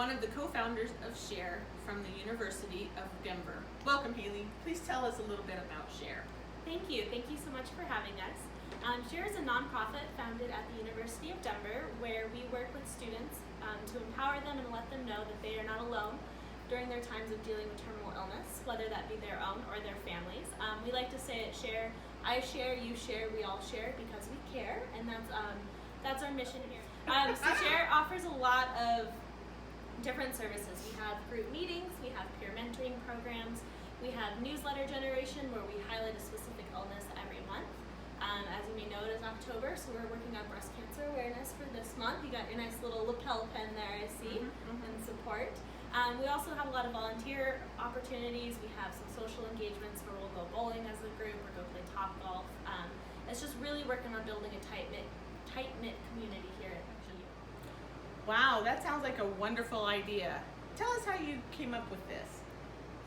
one of the co-founders of SHAYR from the University of Denver. Welcome, Haley. Please tell us a little bit about SHAYR. Thank you. Thank you so much for having us. SHAYR is a nonprofit founded at the University of Denver where we work with students to empower them and let them know that they are not alone during their times of dealing with terminal illness, whether that be their own or their families. We like to say at SHAYR, I share, you share, we all share because we care, and that's our mission here. So SHAYR offers a lot of different services. We have group meetings, we have peer mentoring programs, we have newsletter generation where we highlight a specific illness every month. As you may know, it is October, so we're working on breast cancer awareness for this month. You got your nice little lapel pin there, I see, and support. We also have a lot of volunteer opportunities. We have some social engagements where we'll go bowling as a group or go play top golf. It's just really working on building a tight-knit community here at GU. Wow, that sounds like a wonderful idea. Tell us how you came up with this.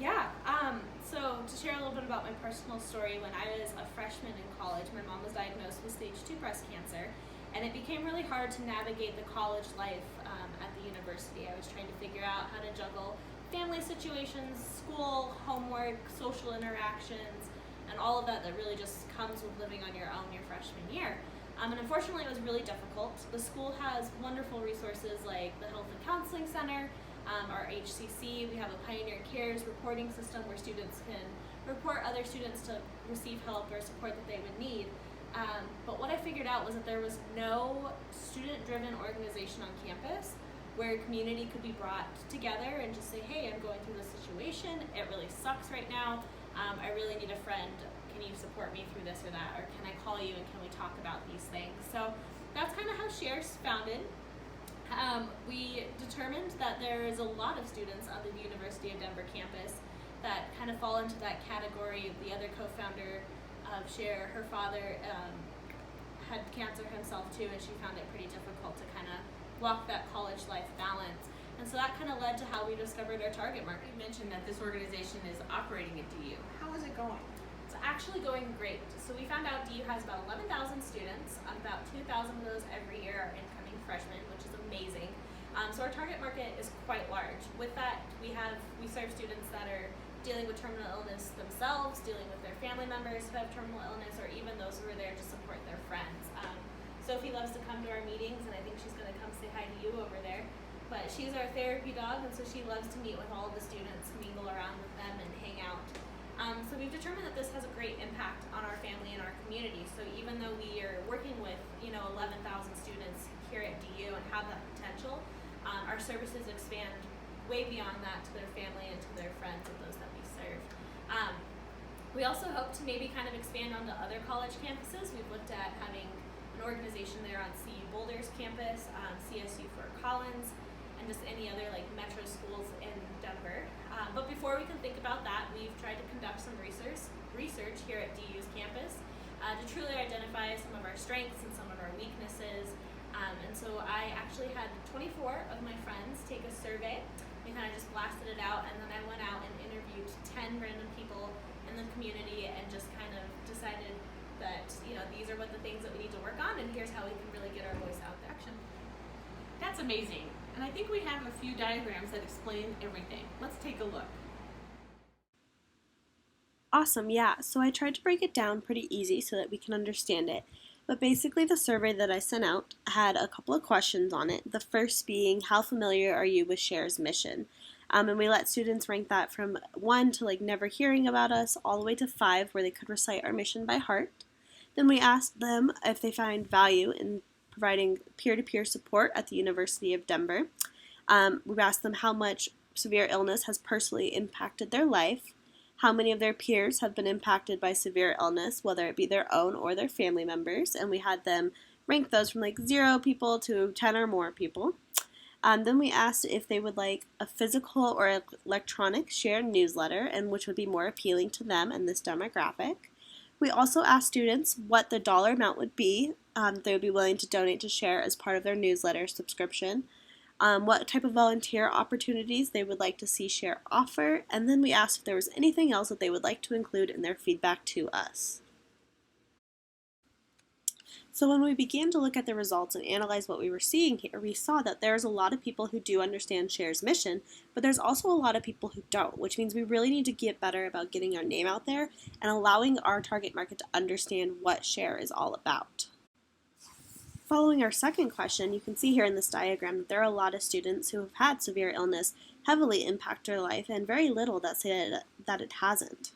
Yeah, so to share a little bit about my personal story, when I was a freshman in college, my mom was diagnosed with stage 2 breast cancer, and it became really hard to navigate the college life at the university. I was trying to figure out how to juggle family situations, school, homework, social interactions, and all of that really just comes with living on your own your freshman year. And unfortunately, it was really difficult. The school has wonderful resources like the Health and Counseling Center, our HCC. We have a Pioneer Cares reporting system where students can report other students to receive help or support that they would need. But what I figured out was that there was no student-driven organization on campus where community could be brought together and just say, hey, I'm going through this situation, it really sucks right now, I really need a friend, can you support me through this or that, or can I call you and can we talk about these things? So that's kind of how SHAYR's founded. We determined that there is a lot of students on the University of Denver campus that kind of fall into that category. The other co-founder of SHAYR, her father had cancer himself too, and she found it pretty difficult to kind of walk that college life balance. And so that kind of led to how we discovered our target market. You mentioned that this organization is operating at DU. How is it going? It's actually going great. So we found out DU has about 11,000 students. About 2,000 of those every year are incoming freshmen, which is amazing. So our target market is quite large. With that, we serve students that are dealing with terminal illness themselves, dealing with their family members who have terminal illness, or even those who are there to support their friends. Sophie loves to come to our meetings, and I think she's going to come say hi to you over there. But she's our therapy dog, and so she loves to meet with all of the students, mingle around with them, and hang out. So we've determined that this has a great impact on our family and our community. So even though we are working with 11,000 students here at DU and have that potential, our services expand way beyond that to their family and to their friends and those that we serve. We also hope to maybe kind of expand onto other college campuses. We've looked at having an organization there on CU Boulder's campus, CSU Fort Collins, and just any other like metro schools in Denver. But before we can think about that, we've tried to conduct some research here at DU's campus to truly identify some of our strengths and some of our weaknesses. And so I actually had 24 of my friends take a survey. We kind of just blasted it out, and then I went out and interviewed 10 random people in the community and just kind of decided that these are what the things that we need to work on, and here's how we can really get our voice out there. That's amazing. And I think we have a few diagrams that explain everything. Let's take a look. Awesome, yeah. So I tried to break it down pretty easy so that we can understand it. But basically the survey that I sent out had a couple of questions on it. The first being, how familiar are you with SHAYR's mission? And we let students rank that from 1 to like never hearing about us, all the way to 5 where they could recite our mission by heart. Then we asked them if they find value in providing peer-to-peer support at the University of Denver. We've asked them how much severe illness has personally impacted their life, how many of their peers have been impacted by severe illness, whether it be their own or their family members, and we had them rank those from like 0 people to 10 or more people. Then we asked if they would like a physical or electronic shared newsletter, and which would be more appealing to them and this demographic. We also asked students what the dollar amount would be they would be willing to donate to SHAYR as part of their newsletter subscription, what type of volunteer opportunities they would like to see SHAYR offer, and then we asked if there was anything else that they would like to include in their feedback to us. So when we began to look at the results and analyze what we were seeing here, we saw that there's a lot of people who do understand SHAYR's mission, but there's also a lot of people who don't, which means we really need to get better about getting our name out there and allowing our target market to understand what SHAYR is all about. Following our second question, you can see here in this diagram that there are a lot of students who have had severe illness heavily impact their life and very little that say that it hasn't.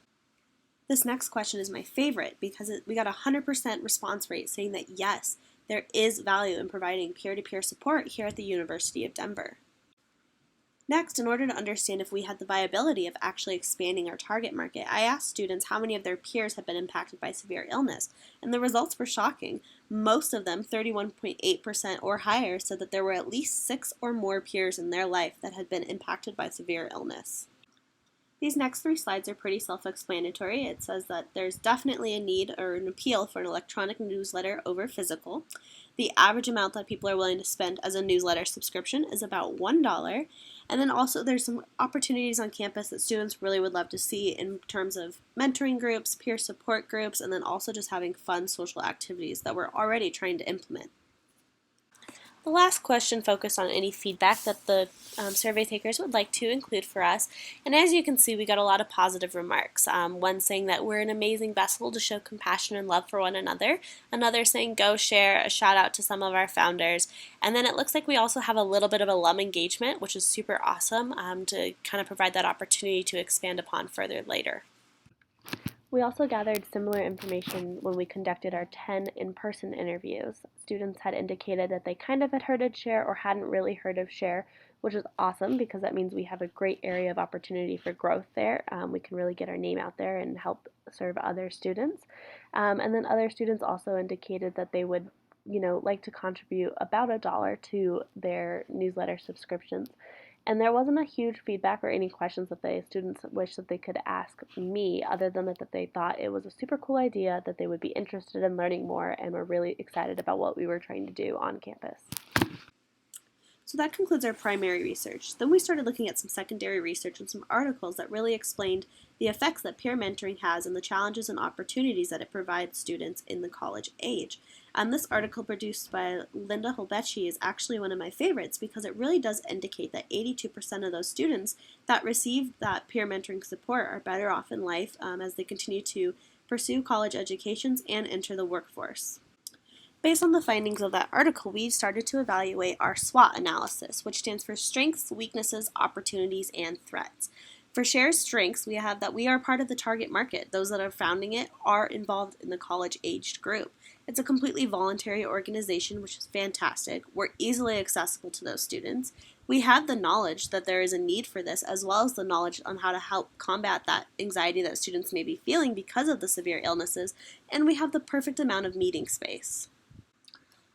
This next question is my favorite because we got a 100% response rate saying that yes, there is value in providing peer-to-peer support here at the University of Denver. Next, in order to understand if we had the viability of actually expanding our target market, I asked students how many of their peers had been impacted by severe illness, and the results were shocking. Most of them, 31.8% or higher, said that there were at least 6 or more peers in their life that had been impacted by severe illness. These next 3 slides are pretty self-explanatory. It says that there's definitely a need or an appeal for an electronic newsletter over physical. The average amount that people are willing to spend as a newsletter subscription is about $1. And then also there's some opportunities on campus that students really would love to see in terms of mentoring groups, peer support groups, and then also just having fun social activities that we're already trying to implement. The last question focused on any feedback that the survey takers would like to include for us. And as you can see, we got a lot of positive remarks. One saying that we're an amazing vessel to show compassion and love for one another. Another saying, go share, a shout out to some of our founders. And then it looks like we also have a little bit of alum engagement, which is super awesome to kind of provide that opportunity to expand upon further later. We also gathered similar information when we conducted our 10 in-person interviews. Students had indicated that they kind of had heard of SHAYR or hadn't really heard of SHAYR, which is awesome because that means we have a great area of opportunity for growth there. We can really get our name out there and help serve other students. And then other students also indicated that they would like to contribute about $1 to their newsletter subscriptions. And there wasn't a huge feedback or any questions that the students wished that they could ask me other than that they thought it was a super cool idea, that they would be interested in learning more, and were really excited about what we were trying to do on campus. So that concludes our primary research. Then we started looking at some secondary research and some articles that really explained the effects that peer mentoring has and the challenges and opportunities that it provides students in the college age. This article produced by Linda Holbecci is actually one of my favorites because it really does indicate that 82% of those students that receive that peer mentoring support are better off in life as they continue to pursue college educations and enter the workforce. Based on the findings of that article, we started to evaluate our SWOT analysis, which stands for Strengths, Weaknesses, Opportunities, and Threats. For SHAYR's strengths, we have that we are part of the target market. Those that are founding it are involved in the college-aged group. It's a completely voluntary organization, which is fantastic. We're easily accessible to those students. We have the knowledge that there is a need for this, as well as the knowledge on how to help combat that anxiety that students may be feeling because of the severe illnesses, and we have the perfect amount of meeting space.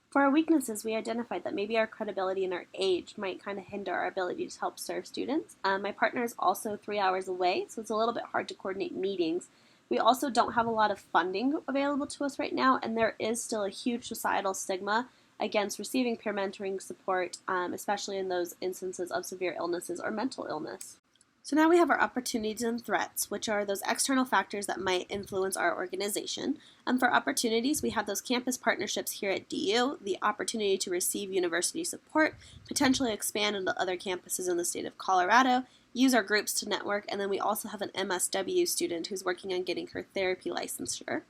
For our weaknesses, we identified that maybe our credibility and our age might kind of hinder our ability to help serve students. My partner is also 3 hours away, so it's a little bit hard to coordinate meetings. We also don't have a lot of funding available to us right now, and there is still a huge societal stigma against receiving peer mentoring support, especially in those instances of severe illnesses or mental illness. So now we have our opportunities and threats, which are those external factors that might influence our organization. For opportunities, we have those campus partnerships here at DU, the opportunity to receive university support, potentially expand into other campuses in the state of Colorado, use our groups to network, and then we also have an MSW student who's working on getting her therapy licensure.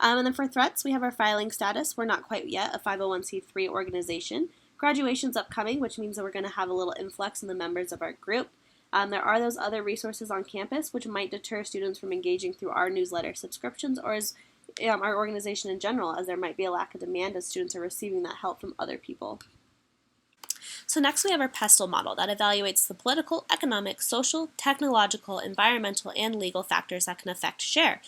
And then for threats, we have our filing status. We're not quite yet a 501c3 organization. Graduation's upcoming, which means that we're going to have a little influx in the members of our group. There are those other resources on campus which might deter students from engaging through our newsletter subscriptions or as our organization in general, as there might be a lack of demand as students are receiving that help from other people. So next we have our PESTLE model that evaluates the political, economic, social, technological, environmental, and legal factors that can affect SHAYR.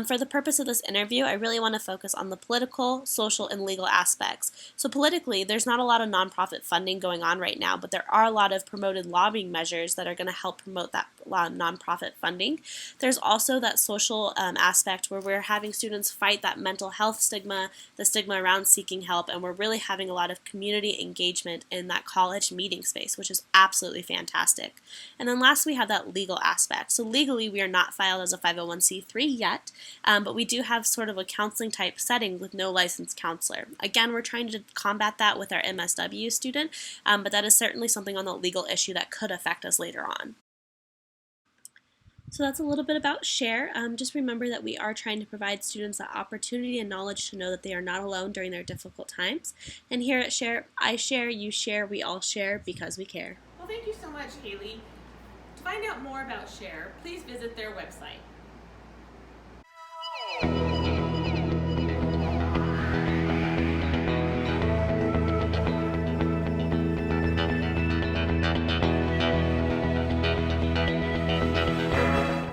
For the purpose of this interview, I really want to focus on the political, social, and legal aspects. So politically, there's not a lot of nonprofit funding going on right now, but there are a lot of promoted lobbying measures that are going to help promote that nonprofit funding. There's also that social aspect where we're having students fight that mental health stigma, the stigma around seeking help, and we're really having a lot of community engagement in that college college meeting space, which is absolutely fantastic. And then last, we have that legal aspect. So legally, we are not filed as a 501c3 yet, but we do have sort of a counseling type setting with no licensed counselor. Again, we're trying to combat that with our MSW student, but that is certainly something on the legal issue that could affect us later on. So that's a little bit about SHAYR. Just remember that we are trying to provide students that opportunity and knowledge to know that they are not alone during their difficult times. And here at SHAYR, I share, you share, we all share because we care. Well, thank you so much, Haley. To find out more about SHAYR, please visit their website.